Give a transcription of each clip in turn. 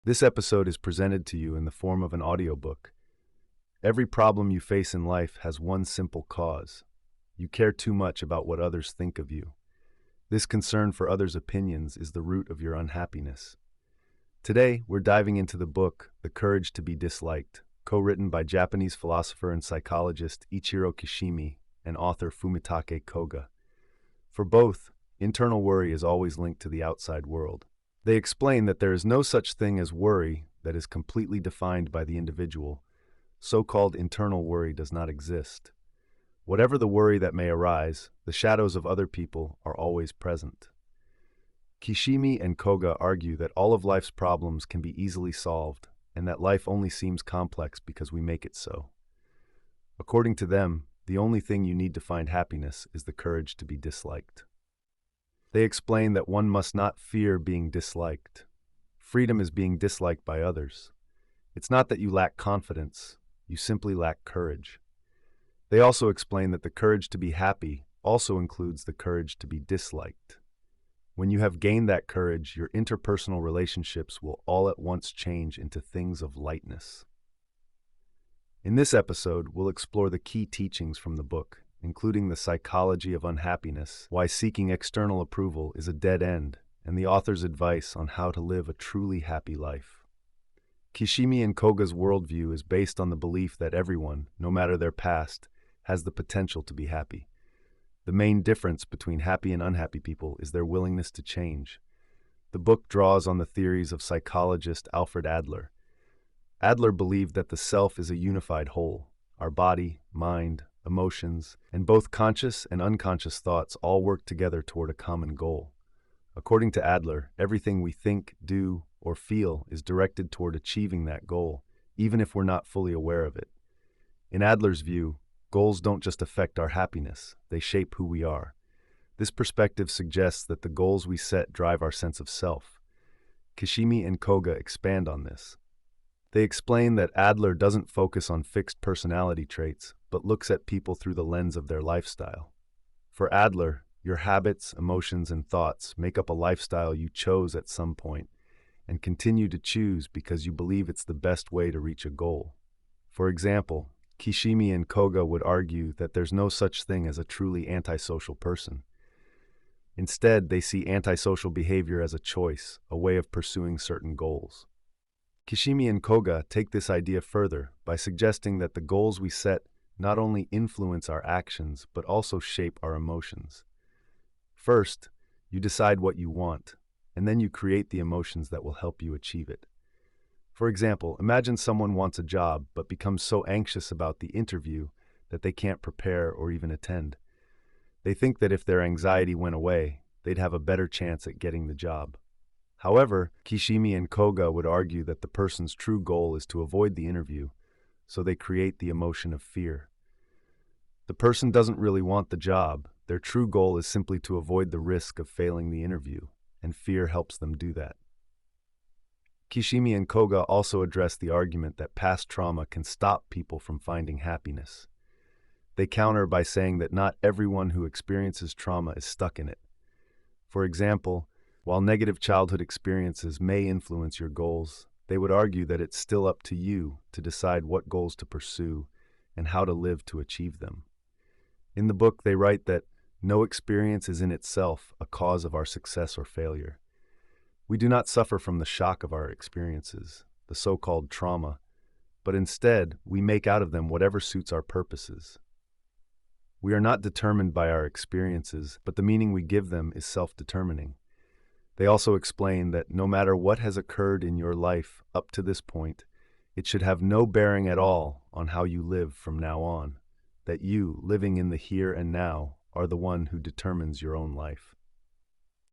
This episode is presented to you in the form of an audiobook. Every problem you face in life has one simple cause. You care too much about what others think of you. This concern for others' opinions is the root of your unhappiness. Today, we're diving into the book, The Courage to be Disliked, co-written by Japanese philosopher and psychologist Ichiro Kishimi and author Fumitake Koga. For both, internal worry is always linked to the outside world. They explain that there is no such thing as worry that is completely defined by the individual. So-called internal worry does not exist. Whatever the worry that may arise, the shadows of other people are always present. Kishimi and Koga argue that all of life's problems can be easily solved, and that life only seems complex because we make it so. According to them, the only thing you need to find happiness is the courage to be disliked. They explain that one must not fear being disliked. Freedom is being disliked by others. It's not that you lack confidence, you simply lack courage. They also explain that the courage to be happy also includes the courage to be disliked. When you have gained that courage, your interpersonal relationships will all at once change into things of lightness. In this episode, we'll explore the key teachings from the book, including the psychology of unhappiness, why seeking external approval is a dead end, and the author's advice on how to live a truly happy life. Kishimi and Koga's worldview is based on the belief that everyone, no matter their past, has the potential to be happy. The main difference between happy and unhappy people is their willingness to change. The book draws on the theories of psychologist Alfred Adler. Adler believed that the self is a unified whole. Our body, mind, emotions, and both conscious and unconscious thoughts all work together toward a common goal. According to Adler, everything we think, do, or feel is directed toward achieving that goal, even if we're not fully aware of it. In Adler's view, goals don't just affect our happiness, they shape who we are. This perspective suggests that the goals we set drive our sense of self. Kishimi and Koga expand on this. They explain that Adler doesn't focus on fixed personality traits, but looks at people through the lens of their lifestyle. For Adler, your habits, emotions, and thoughts make up a lifestyle you chose at some point and continue to choose because you believe it's the best way to reach a goal. For example, Kishimi and Koga would argue that there's no such thing as a truly antisocial person. Instead, they see antisocial behavior as a choice, a way of pursuing certain goals. Kishimi and Koga take this idea further by suggesting that the goals we set not only influence our actions, but also shape our emotions. First, you decide what you want, and then you create the emotions that will help you achieve it. For example, imagine someone wants a job but becomes so anxious about the interview that they can't prepare or even attend. They think that if their anxiety went away, they'd have a better chance at getting the job. However, Kishimi and Koga would argue that the person's true goal is to avoid the interview, so they create the emotion of fear. The person doesn't really want the job. Their true goal is simply to avoid the risk of failing the interview, and fear helps them do that. Kishimi and Koga also address the argument that past trauma can stop people from finding happiness. They counter by saying that not everyone who experiences trauma is stuck in it. For example, while negative childhood experiences may influence your goals, they would argue that it's still up to you to decide what goals to pursue and how to live to achieve them. In the book, they write that no experience is in itself a cause of our success or failure. We do not suffer from the shock of our experiences, the so-called trauma, but instead, we make out of them whatever suits our purposes. We are not determined by our experiences, but the meaning we give them is self-determining. They also explain that no matter what has occurred in your life up to this point, it should have no bearing at all on how you live from now on, that you, living in the here and now, are the one who determines your own life.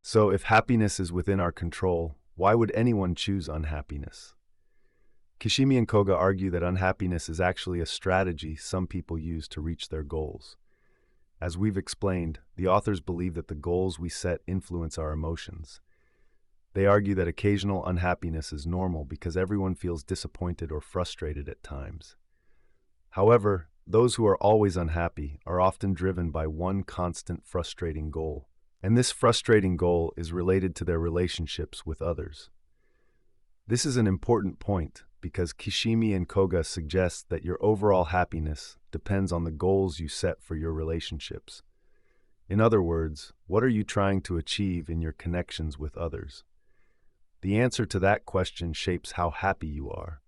So if happiness is within our control, why would anyone choose unhappiness? Kishimi and Koga argue that unhappiness is actually a strategy some people use to reach their goals. As we've explained, the authors believe that the goals we set influence our emotions. They argue that occasional unhappiness is normal because everyone feels disappointed or frustrated at times. However, those who are always unhappy are often driven by one constant frustrating goal, and this frustrating goal is related to their relationships with others. This is an important point because Kishimi and Koga suggest that your overall happiness depends on the goals you set for your relationships. In other words, what are you trying to achieve in your connections with others? The answer to that question shapes how happy you are.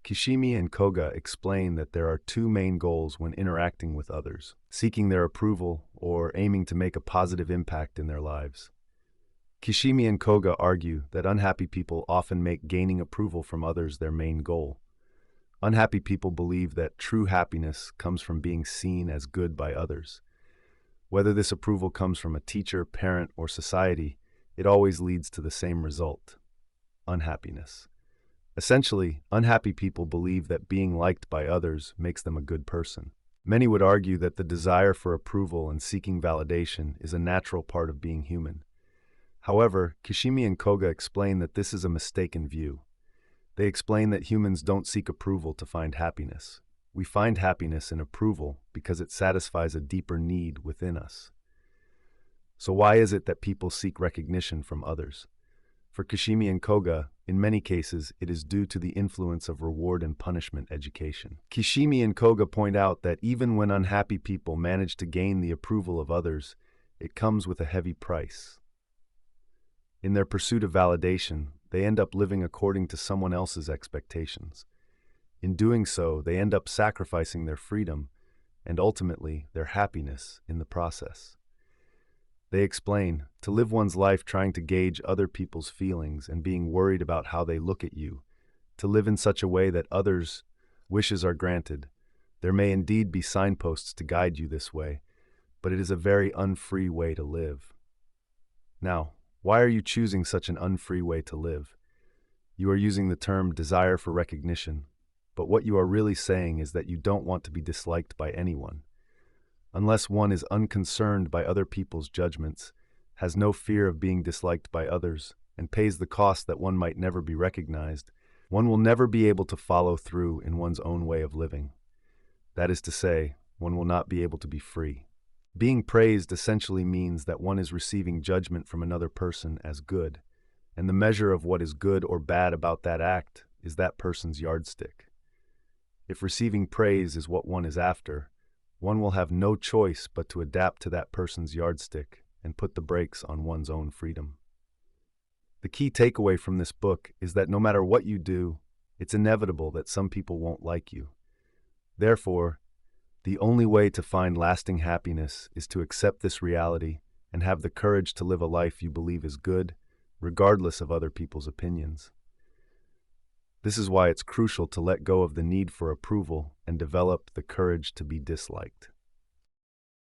Kishimi and Koga explain that there are two main goals when interacting with others: seeking their approval or aiming to make a positive impact in their lives. Kishimi and Koga argue that unhappy people often make gaining approval from others their main goal. Unhappy people believe that true happiness comes from being seen as good by others. Whether this approval comes from a teacher, parent, or society, it always leads to the same result: unhappiness. Essentially, unhappy people believe that being liked by others makes them a good person. Many would argue that the desire for approval and seeking validation is a natural part of being human. However, Kishimi and Koga explain that this is a mistaken view. They explain that humans don't seek approval to find happiness. We find happiness in approval because it satisfies a deeper need within us. So why is it that people seek recognition from others? For Kishimi and Koga, in many cases, it is due to the influence of reward and punishment education. Kishimi and Koga point out that even when unhappy people manage to gain the approval of others, it comes with a heavy price. In their pursuit of validation, they end up living according to someone else's expectations. In doing so, they end up sacrificing their freedom and ultimately their happiness in the process. They explain, to live one's life trying to gauge other people's feelings and being worried about how they look at you, to live in such a way that others' wishes are granted. There may indeed be signposts to guide you this way, but it is a very unfree way to live. Now, why are you choosing such an unfree way to live? You are using the term desire for recognition, but what you are really saying is that you don't want to be disliked by anyone. Unless one is unconcerned by other people's judgments, has no fear of being disliked by others, and pays the cost that one might never be recognized, one will never be able to follow through in one's own way of living. That is to say, one will not be able to be free. Being praised essentially means that one is receiving judgment from another person as good, and the measure of what is good or bad about that act is that person's yardstick. If receiving praise is what one is after, one will have no choice but to adapt to that person's yardstick and put the brakes on one's own freedom. The key takeaway from this book is that no matter what you do, it's inevitable that some people won't like you. Therefore, the only way to find lasting happiness is to accept this reality and have the courage to live a life you believe is good, regardless of other people's opinions. This is why it's crucial to let go of the need for approval and develop the courage to be disliked.